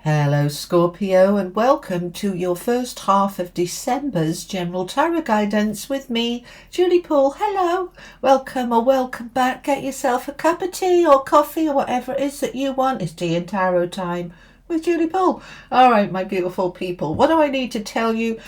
Hello Scorpio, and welcome to your first half of December's general tarot guidance with me, Julie Poole. Hello, welcome or welcome back. Get yourself a cup of tea or coffee or whatever it is that you want. It's tea and tarot time with Julie Poole. All right, my beautiful people, what do I need to tell you?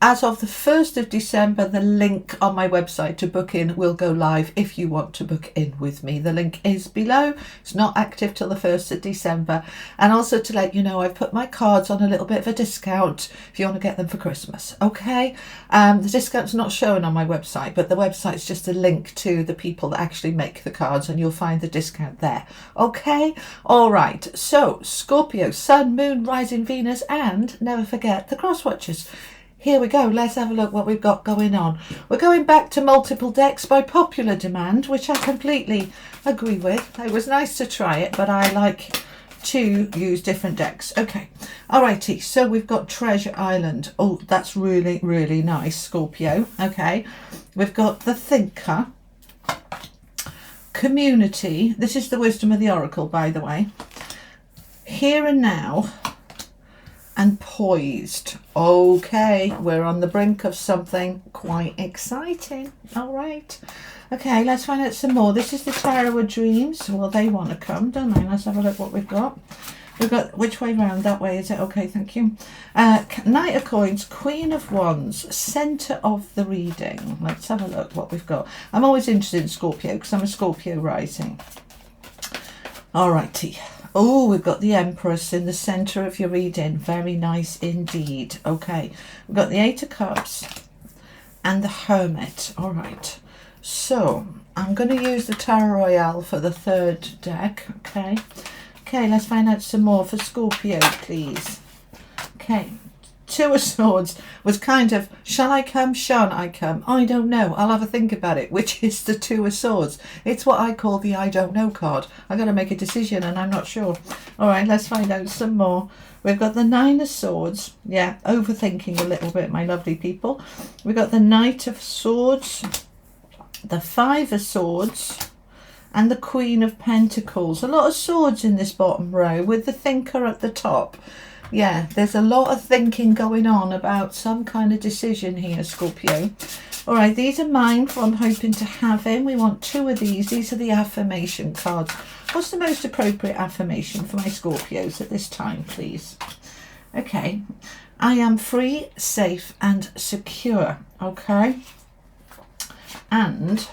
As of the 1st of December, the link on my website to book in will go live if you want to book in with me. The link is below. It's not active till the 1st of December. And also to let you know, I've put my cards on a little bit of a discount if you want to get them for Christmas. Okay? The discount's not shown on my website, but the website's just a link to the people that actually make the cards, and you'll find the discount there. Okay? All right. So, Scorpio, Sun, Moon, Rising, Venus, and never forget the cross watchers. Here we go. Let's have a look what we've got going on. We're going back to multiple decks by popular demand, which I completely agree with. It was nice to try it, but I like to use different decks. Okay. Alrighty. So we've got Treasure Island. Oh, that's really, really nice, Scorpio. Okay. We've got the Thinker. Community. This is the Wisdom of the Oracle, by the way. Here and Now. And Poised. Okay, we're on the brink of something quite exciting. All right. Okay, let's find out some more. This is the Tarot of Dreams. Well, they want to come, don't they? Let's have a look what we've got. We've got, which way round? That way, is it? Okay, thank you. Knight of Coins, Queen of Wands, centre of the reading. Let's have a look what we've got. I'm always interested in Scorpio because I'm a Scorpio rising. All righty. Oh, we've got the Empress in the centre of your reading. Very nice indeed. Okay, we've got the Eight of Cups and the Hermit. All right, so I'm going to use the Tarot Royale for the third deck. Okay, let's find out some more for Scorpio, please. Okay, Two of Swords was kind of, shall I come, shan't I come? I don't know. I'll have a think about it. Which is the Two of Swords? It's what I call the I don't know card. I've got to make a decision and I'm not sure. All right, let's find out some more. We've got the Nine of Swords. Yeah, overthinking a little bit, my lovely people. We've got the Knight of Swords, the Five of Swords, and the Queen of Pentacles. A lot of swords in this bottom row with the Thinker at the top. Yeah, there's a lot of thinking going on about some kind of decision here, Scorpio. All right, these are mine for I'm hoping to have in. We want two of these. These are the affirmation cards. What's the most appropriate affirmation for my Scorpios at this time, please? Okay, I am free, safe, and secure. Okay, and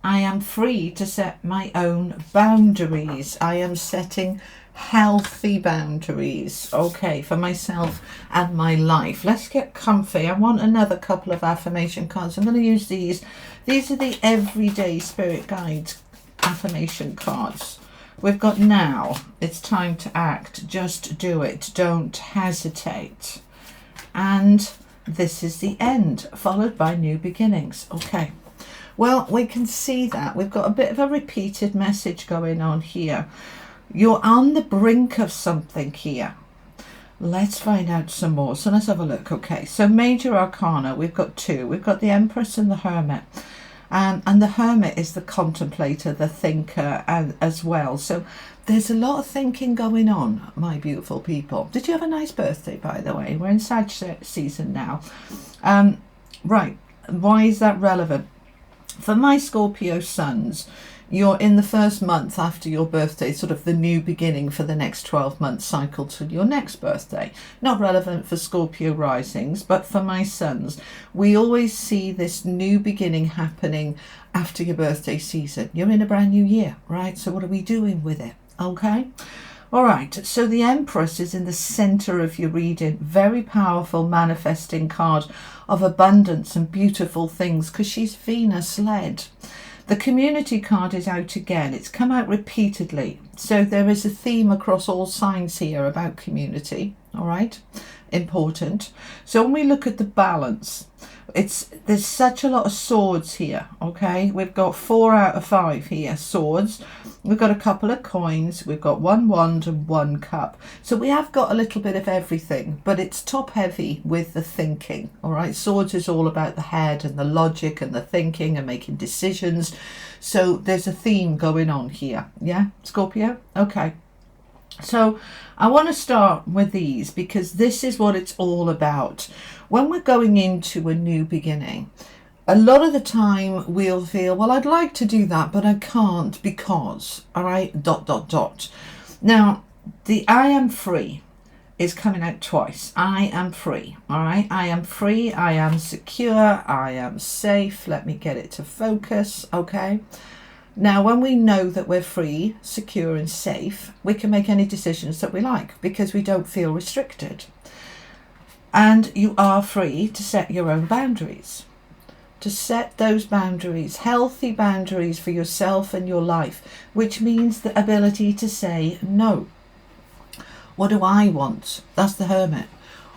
I am free to set my own boundaries. I am setting healthy boundaries, okay, for myself and my life. Let's get comfy. I want another couple of affirmation cards. I'm going to use these. These are the everyday spirit guides affirmation cards. We've got now. It's time to act. Just do it. Don't hesitate. And this is the end, followed by new beginnings. Okay. Well, we can see that we've got a bit of a repeated message going on here. You're on the brink of something here. Let's find out some more. So let's have a look. Okay, so major arcana, we've got two. We've got the Empress and the Hermit. And the Hermit is the contemplator, the thinker, and as well. So there's a lot of thinking going on, my beautiful people. Did you have a nice birthday, by the way? We're in Sag season now. Right, why is that relevant? For my Scorpio sons, you're in the first month after your birthday, sort of the new beginning for the next 12-month cycle to your next birthday. Not relevant for Scorpio risings, but for my sons, we always see this new beginning happening after your birthday season. You're in a brand new year, right? So what are we doing with it? Okay. All right, so the Empress is in the center of your reading. Very powerful manifesting card of abundance and beautiful things because she's Venus led. The community card is out again. It's come out repeatedly. So there is a theme across all signs here about community. All right, important. So when we look at the balance, there's such a lot of swords here. Okay, we've got 4 out of 5 here, swords. We've got a couple of coins. We've got 1 wand and 1 cup. So we have got a little bit of everything, but it's top heavy with the thinking. All right, swords is all about the head and the logic and the thinking and making decisions. So there's a theme going on here. Yeah, Scorpio. Okay. So I want to start with these because this is what it's all about. When we're going into a new beginning, a lot of the time we'll feel, well, I'd like to do that, but I can't because, all right, dot, dot, dot. Now, the I am free is coming out twice. I am free, all right? I am free, I am secure, I am safe. Let me get it to focus, okay? Now, when we know that we're free, secure and safe, we can make any decisions that we like because we don't feel restricted. And you are free to set your own boundaries. To set those boundaries, healthy boundaries for yourself and your life, which means the ability to say no. What do I want? That's the hermit.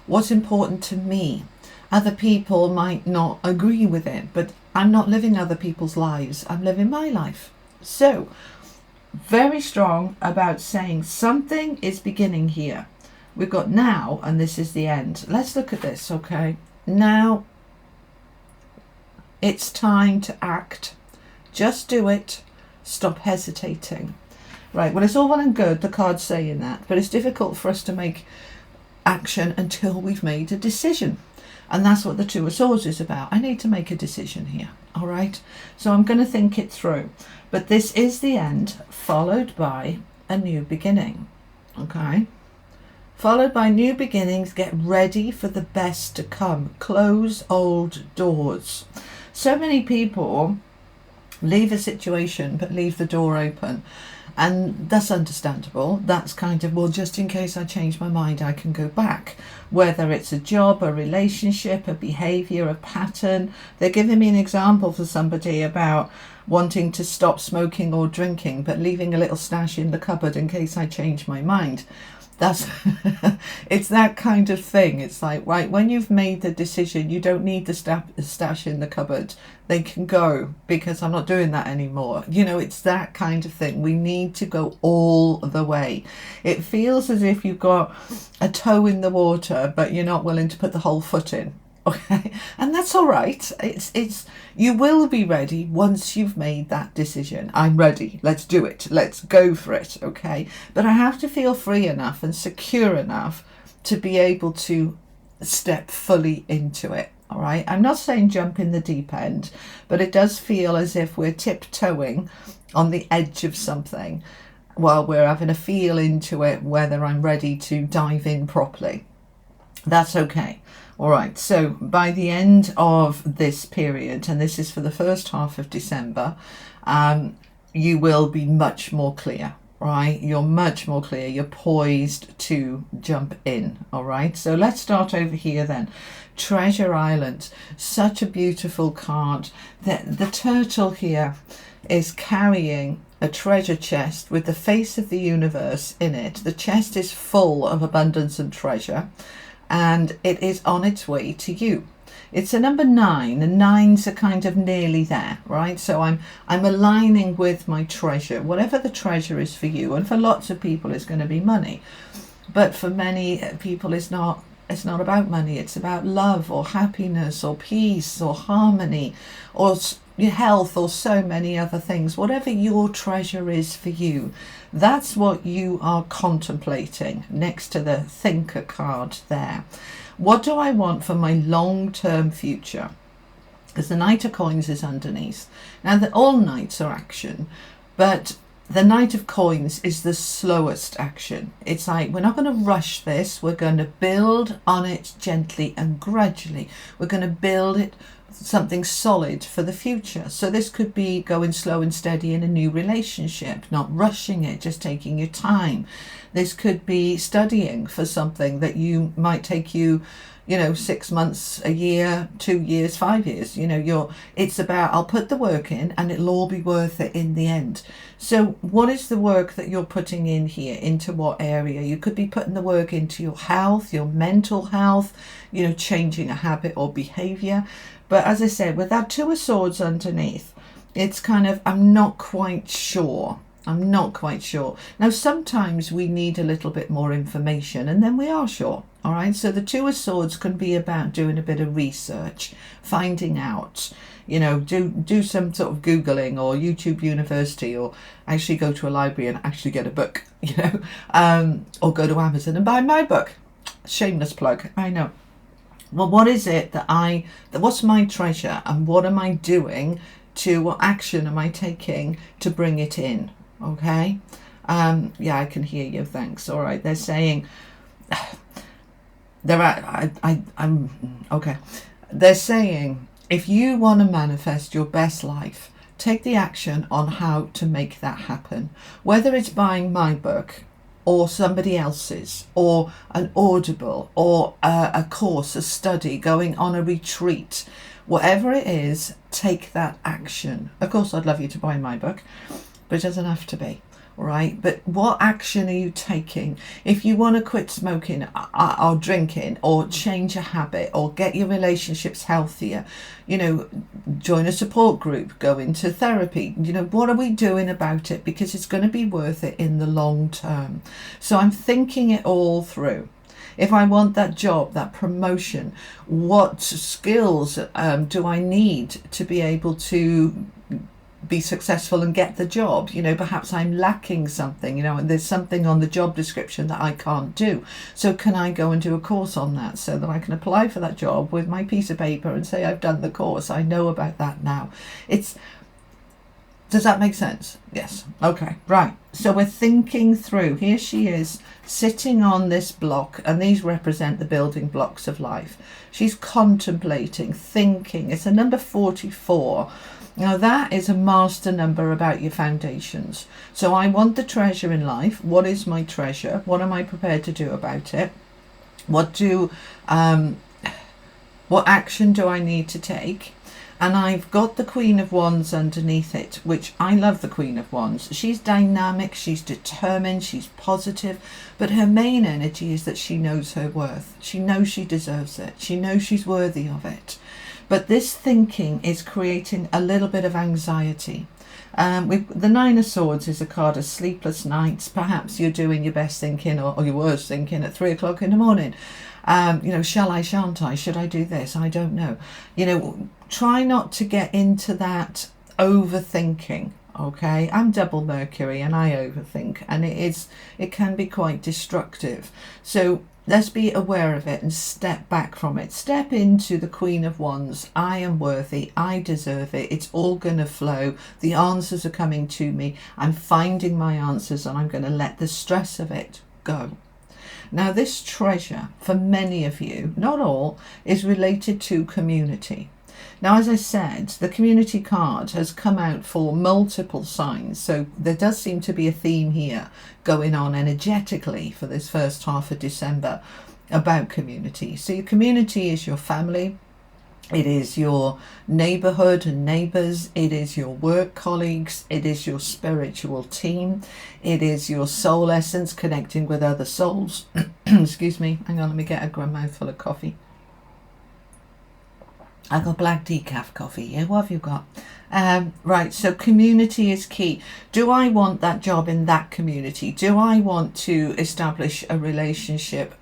What's important to me? Other people might not agree with it, but I'm not living other people's lives. I'm living my life. So, very strong about saying something is beginning here. We've got now, and this is the end. Let's look at this, okay? Now, it's time to act. Just do it. Stop hesitating. Right, well, it's all well and good, the card's saying that, but it's difficult for us to make action until we've made a decision. And that's what the Two of Swords is about. I need to make a decision here, all right? So I'm going to think it through. But this is the end, followed by a new beginning, okay? Followed by new beginnings. Get ready for the best to come. Close old doors. So many people leave a situation but leave the door open. And that's understandable. That's kind of, well, just in case I change my mind, I can go back. Whether it's a job, a relationship, a behaviour, a pattern. They're giving me an example for somebody about wanting to stop smoking or drinking, but leaving a little stash in the cupboard in case I change my mind. That's it's that kind of thing. It's like, right, when you've made the decision, you don't need the stash in the cupboard. They can go because I'm not doing that anymore. You know, it's that kind of thing. We need to go all the way. It feels as if you've got a toe in the water, but you're not willing to put the whole foot in. Okay, and that's all right. It's you will be ready once you've made that decision. I'm ready. Let's do it. Let's go for it. Okay, but I have to feel free enough and secure enough to be able to step fully into it. All right, I'm not saying jump in the deep end, but it does feel as if we're tiptoeing on the edge of something while we're having a feel into it, whether I'm ready to dive in properly. That's okay. All right, so by the end of this period, and this is for the first half of December, you will be much more clear, right? You're much more clear. You're poised to jump in, all right? So let's start over here then. Treasure Island, such a beautiful card. The turtle here is carrying a treasure chest with the face of the universe in it. The chest is full of abundance and treasure, and it is on its way to you. It's a number 9, and 9s are kind of nearly there, right? So I'm aligning with my treasure, whatever the treasure is for you. And for lots of people it's going to be money, but for many people it's not about money. It's about love or happiness or peace or harmony or your health or so many other things. Whatever your treasure is for you, that's what you are contemplating next to the thinker card there. What do I want for my long-term future? Because the Knight of Coins is underneath. Now, all Knights are action, but the Knight of Coins is the slowest action. It's like, we're not going to rush this. We're going to build on it gently and gradually. We're going to build it something solid for the future. So this could be going slow and steady in a new relationship, not rushing it, just taking your time. This could be studying for something that you might take you 6 months, a year, 2 years, 5 years. It's about, I'll put the work in and it'll all be worth it in the end. So what is the work that you're putting in here? Into what area? You could be putting the work into your health, your mental health, changing a habit or behavior. But as I said, with that Two of Swords underneath, it's kind of, I'm not quite sure. I'm not quite sure. Now, sometimes we need a little bit more information and then we are sure. All right. So the Two of Swords can be about doing a bit of research, finding out, you know, do some sort of Googling or YouTube University, or actually go to a library and actually get a book, you know, or go to Amazon and buy my book. Shameless plug, I know. Well, what is it what's my treasure, and what am I doing what action am I taking to bring it in? Okay. Yeah, I can hear you. Thanks. All right. They're saying I'm okay. They're saying if you want to manifest your best life, take the action on how to make that happen. Whether it's buying my book or somebody else's, or an Audible, or a course, a study, going on a retreat, whatever it is, take that action. Of course, I'd love you to buy my book, but it doesn't have to be. Right, but what action are you taking? If you want to quit smoking or drinking, or change a habit, or get your relationships healthier, you know, join a support group, go into therapy, you know, what are we doing about it? Because it's going to be worth it in the long term. So I'm thinking it all through. If I want that job, that promotion, what skills do I need to be able to be successful and get the job? You know, perhaps I'm lacking something, you know, and there's something on the job description that I can't do. So can I go and do a course on that so that I can apply for that job with my piece of paper and say I've done the course, I know about that now? Does that make sense? Yes. Okay. Right. So we're thinking through. Here she is sitting on this block, and these represent the building blocks of life. She's contemplating, thinking. It's a number 44. Now that is a master number about your foundations. So I want the treasure in life. What is my treasure? What am I prepared to do about it? What action do I need to take? And I've got the Queen of Wands underneath it, which I love the Queen of Wands. She's dynamic, she's determined, she's positive, but her main energy is that she knows her worth. She knows she deserves it. She knows she's worthy of it. But this thinking is creating a little bit of anxiety. The Nine of Swords is a card of sleepless nights. Perhaps you're doing your best thinking, or your worst thinking, at 3 o'clock in the morning. You know, shall I, shan't I? Should I do this? I don't know. You know, try not to get into that overthinking. Okay, I'm double Mercury and I overthink, and it can be quite destructive. So let's be aware of it and step back from it. Step into the Queen of Wands. I am worthy. I deserve it. It's all going to flow. The answers are coming to me. I'm finding my answers, and I'm going to let the stress of it go. Now, this treasure, for many of you, not all, is related to community. Now, as I said, the community card has come out for multiple signs. So there does seem to be a theme here going on energetically for this first half of December about community. So your community is your family. It is your neighborhood and neighbors. It is your work colleagues. It is your spiritual team. It is your soul essence connecting with other souls. Excuse me. Hang on, let me get a mouthful of coffee. I got black decaf coffee. Yeah, what have you got? Right, so community is key. Do I want that job in that community? Do I want to establish a relationship?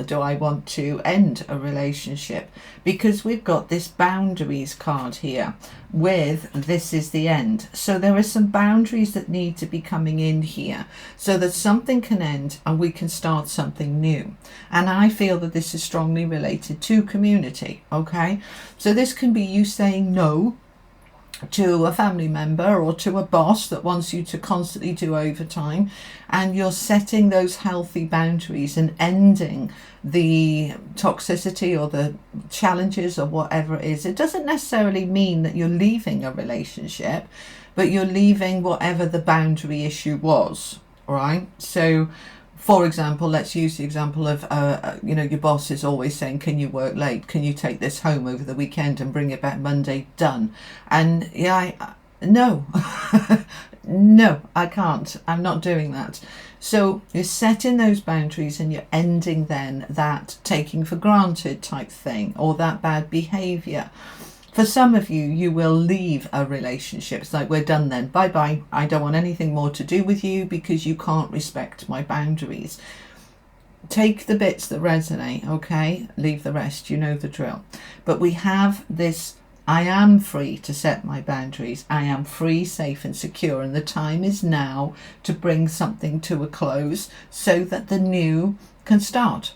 Do I want to end a relationship? Because we've got this boundaries card here with this is the end. So there are some boundaries that need to be coming in here so that something can end and we can start something new. And I feel that this is strongly related to community. Okay, so this can be you saying no to a family member or to a boss that wants you to constantly do overtime, and you're setting those healthy boundaries and ending the toxicity or the challenges or whatever it is. It doesn't necessarily mean that you're leaving a relationship, but you're leaving whatever the boundary issue was, right? So for example, let's use the example of, you know, your boss is always saying, can you work late? Can you take this home over the weekend and bring it back Monday? Done. And yeah, no, no, I can't. I'm not doing that. So you're setting those boundaries and you're ending then that taking for granted type thing or that bad behavior. For some of you, you will leave a relationship. It's like, we're done then. Bye-bye. I don't want anything more to do with you because you can't respect my boundaries. Take the bits that resonate, okay? Leave the rest. You know the drill. But we have this, I am free to set my boundaries. I am free, safe and secure. And the time is now to bring something to a close so that the new can start.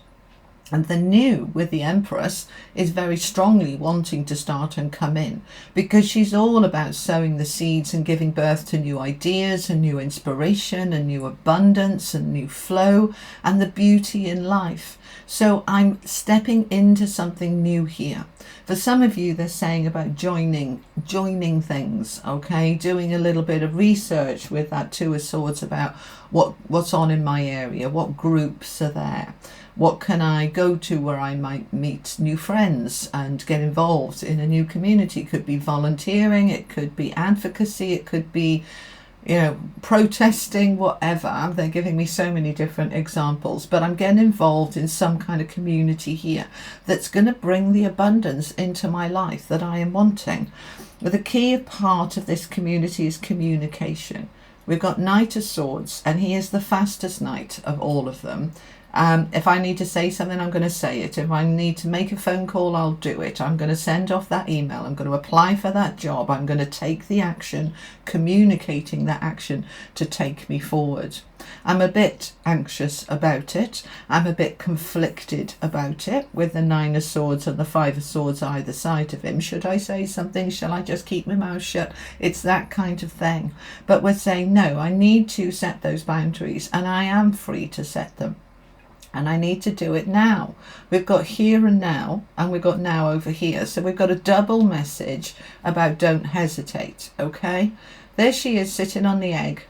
And the new with the Empress is very strongly wanting to start and come in, because she's all about sowing the seeds and giving birth to new ideas and new inspiration and new abundance and new flow and the beauty in life. So I'm stepping into something new here. For some of you, they're saying about joining things, okay? Doing a little bit of research with that Two of Swords about what's on in my area, what groups are there. What can I go to where I might meet new friends and get involved in a new community? It could be volunteering, it could be advocacy, it could be, protesting, whatever. They're giving me so many different examples, but I'm getting involved in some kind of community here that's going to bring the abundance into my life that I am wanting. But the key part of this community is communication. We've got Knight of Swords, and he is the fastest knight of all of them. If I need to say something, I'm going to say it. If I need to make a phone call, I'll do it. I'm going to send off that email. I'm going to apply for that job. I'm going to take the action, communicating that action to take me forward. I'm a bit anxious about it. I'm a bit conflicted about it with the Nine of Swords and the Five of Swords either side of him. Should I say something? Shall I just keep my mouth shut? It's that kind of thing. But we're saying, no, I need to set those boundaries, and I am free to set them. And I need to do it now. We've got here and now, and we've got now over here. So we've got a double message about don't hesitate, okay? There she is sitting on the egg.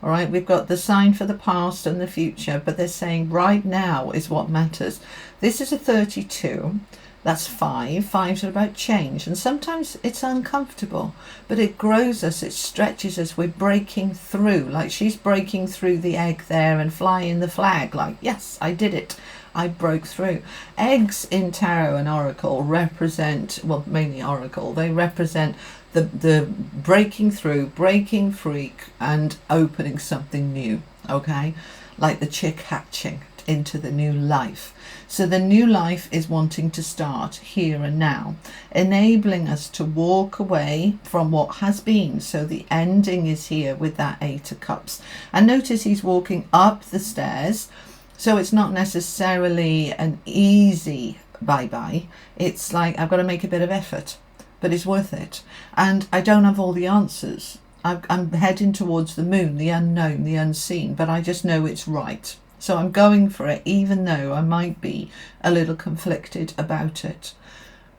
All right, we've got the sign for the past and the future, but they're saying right now is what matters. This is a 32. That's 5. 5s are about change. And sometimes it's uncomfortable, but it grows us, it stretches us. We're breaking through, like she's breaking through the egg there and flying the flag, like, yes, I did it. I broke through. Eggs in tarot and oracle represent, well, mainly oracle, they represent the breaking through, breaking free and opening something new, okay? Like the chick hatching into the new life. So the new life is wanting to start here and now, enabling us to walk away from what has been. So the ending is here with that Eight of Cups. And notice he's walking up the stairs. So it's not necessarily an easy bye-bye. It's like, I've got to make a bit of effort, but it's worth it. And I don't have all the answers. I'm heading towards the moon, the unknown, the unseen, but I just know it's right. So I'm going for it, even though I might be a little conflicted about it.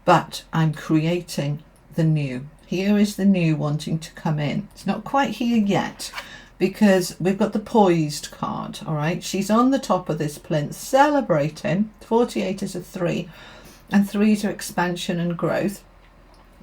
But I'm creating the new. Here is the new wanting to come in. It's not quite here yet, because we've got the Poised card, all right? She's on the top of this plinth, celebrating. 48 is a 3, and 3s are expansion and growth.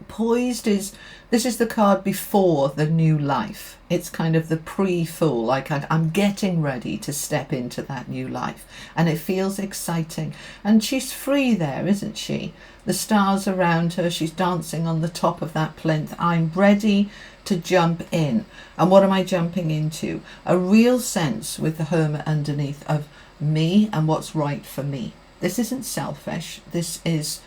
Poised is, this is the card before the new life. It's kind of the pre-Fool, like I'm getting ready to step into that new life, and it feels exciting. And she's free there, isn't she? The stars around her, she's dancing on the top of that plinth. I'm ready to jump in. And what am I jumping into? A real sense with the Hermit underneath of me and what's right for me. This isn't selfish. This is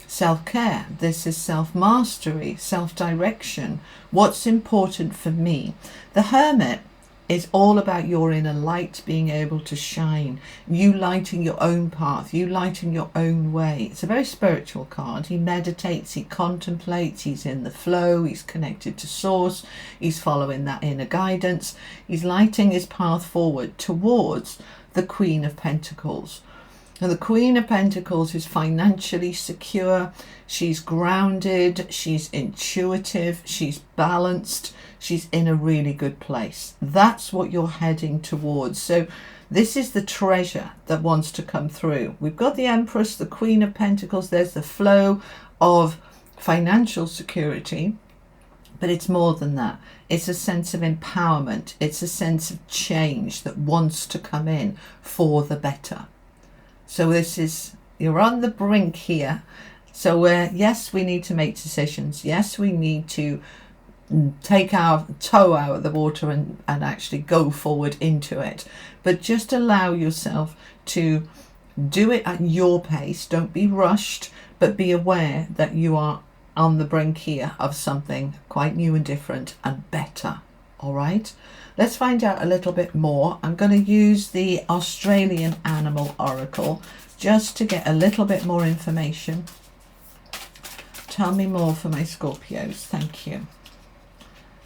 self-care. This is self-mastery, self-direction. What's important for me? The Hermit is all about your inner light being able to shine, you lighting your own path, you lighting your own way. It's a very spiritual card. He meditates, he contemplates, he's in the flow, he's connected to source, he's following that inner guidance, he's lighting his path forward towards the Queen of Pentacles. And the Queen of Pentacles is financially secure, she's grounded, she's intuitive, she's balanced, she's in a really good place. That's what you're heading towards. So this is the treasure that wants to come through. We've got the Empress, the Queen of Pentacles, there's the flow of financial security, but it's more than that. It's a sense of empowerment. It's a sense of change that wants to come in for the better. So this is, you're on the brink here. So yes, we need to make decisions. Yes, we need to take our toe out of the water and actually go forward into it. But just allow yourself to do it at your pace. Don't be rushed, but be aware that you are on the brink here of something quite new and different and better. All right, let's find out a little bit more. I'm going to use the Australian Animal Oracle just to get a little bit more information. Tell me more for my Scorpios. Thank you.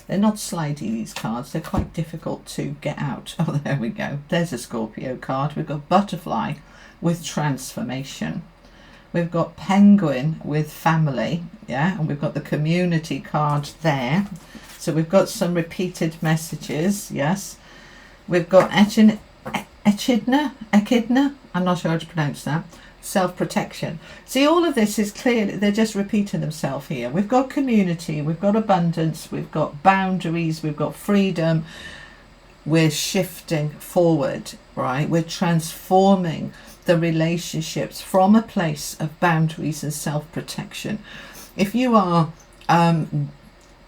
They're not slidey, these cards. They're quite difficult to get out. Oh, there we go. There's a Scorpio card. We've got Butterfly with Transformation. We've got Penguin with Family. Yeah, and we've got the Community card there. So we've got some repeated messages. Yes. We've got Echidna. I'm not sure how to pronounce that. Self-protection. See, all of this is clearly, they're just repeating themselves here. We've got community, we've got abundance, we've got boundaries, we've got freedom. We're shifting forward, right? We're transforming the relationships from a place of boundaries and self-protection. If you are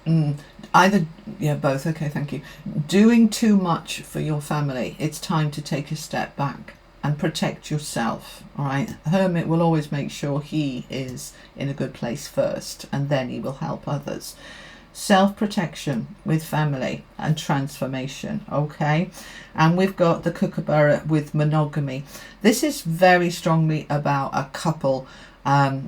either, yeah, both, okay, thank you, doing too much for your family, it's time to take a step back and protect yourself. All right, Hermit will always make sure he is in a good place first, and then he will help others. Self-protection with family and transformation. Okay, and we've got the Kookaburra with monogamy. This is very strongly about a couple, the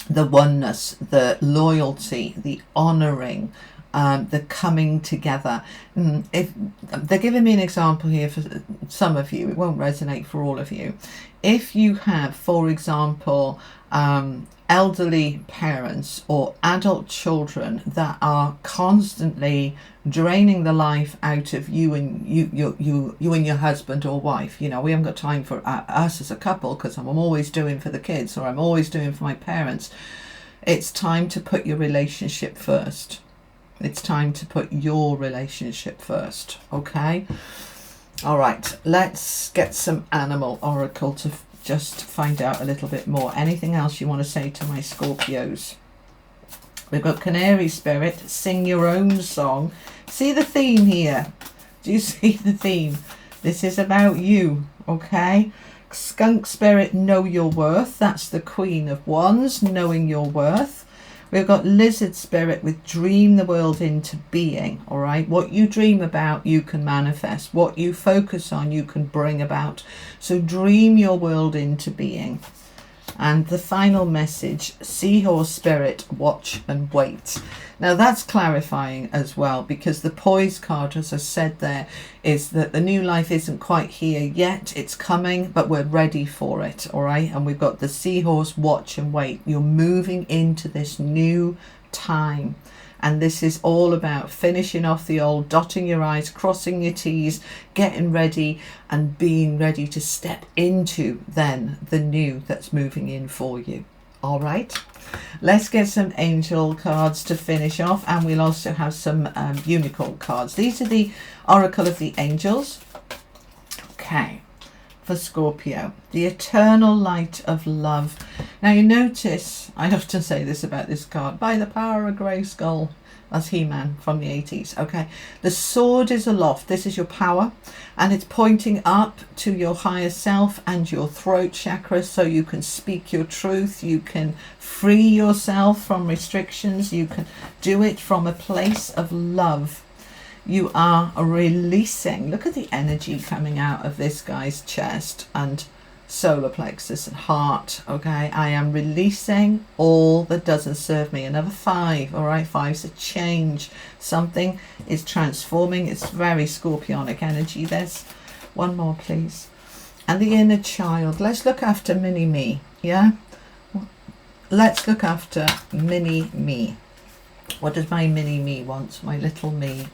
oneness, the loyalty, the honoring, the coming together. If they're giving me an example here for some of you, it won't resonate for all of you. If you have, for example, elderly parents or adult children that are constantly draining the life out of you and you and your husband or wife, you know, we haven't got time for us as a couple because I'm always doing for the kids or I'm always doing for my parents. It's time to put your relationship first. It's time to put your relationship first. Okay. All right, let's get some animal oracle to just find out a little bit more. Anything else you want to say to my Scorpios? We've got Canary Spirit, sing your own song. See the theme here? Do you see the theme? This is about you, okay? Skunk Spirit, know your worth. That's the Queen of Wands, knowing your worth. We've got Lizard Spirit with dream the world into being. All right, what you dream about, you can manifest. What you focus on, you can bring about. So dream your world into being. And the final message, Seahorse Spirit, watch and wait. Now that's clarifying as well, because the Poised card, as I said there, is that the new life isn't quite here yet. It's coming, but we're ready for it. All right. And we've got the Seahorse, watch and wait. You're moving into this new time. And this is all about finishing off the old, dotting your I's, crossing your T's, getting ready and being ready to step into then the new that's moving in for you. All right, let's get some angel cards to finish off, and we'll also have some unicorn cards. These are the Oracle of the Angels. Okay, for Scorpio, the eternal light of love. Now you notice, I often say this about this card, by the power of Grayskull, that's He-Man from the 80s. Okay, the sword is aloft. This is your power, and it's pointing up to your higher self and your throat chakra, so you can speak your truth, you can free yourself from restrictions, you can do it from a place of love. You are releasing. Look at the energy coming out of this guy's chest and solar plexus and heart. Okay, I am releasing all that doesn't serve me. Another 5. All right, 5's a change. Something is transforming. It's very scorpionic energy. There's one more, please. And the inner child. Let's look after mini me. Yeah, let's look after mini me. What does my mini me want? My little me.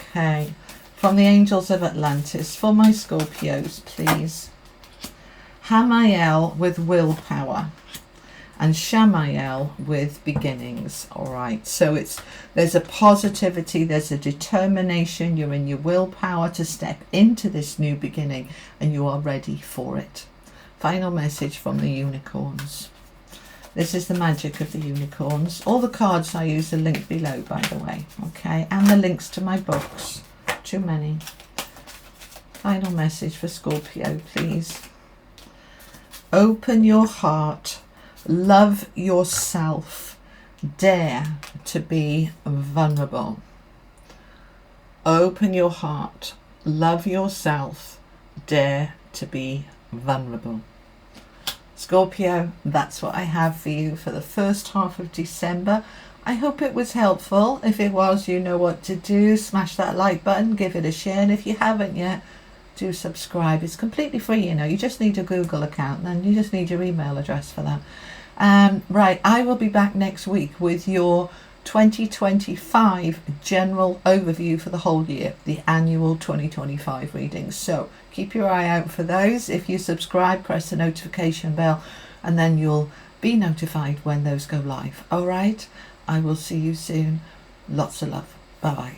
Okay, from the Angels of Atlantis, for my Scorpios, please. Hamael with willpower and Shamael with beginnings. All right, so there's a positivity, there's a determination. You're in your willpower to step into this new beginning, and you are ready for it. Final message from the unicorns. This is the magic of the unicorns. All the cards I use are linked below, by the way. Okay, and the links to my books. Too many. Final message for Scorpio, please. Open your heart. Love yourself. Dare to be vulnerable. Open your heart. Love yourself. Dare to be vulnerable. Scorpio, that's what I have for you for the first half of December. I hope it was helpful. If it was, you know what to do. Smash that like button, give it a share, and if you haven't yet, do subscribe. It's completely free, you know. You just need a Google account, and you just need your email address for that. Right, I will be back next week with your 2025 general overview for the whole year, the annual 2025 readings. So keep your eye out for those. If you subscribe, press the notification bell, and then you'll be notified when those go live. All right, I will see you soon. Lots of love. Bye bye.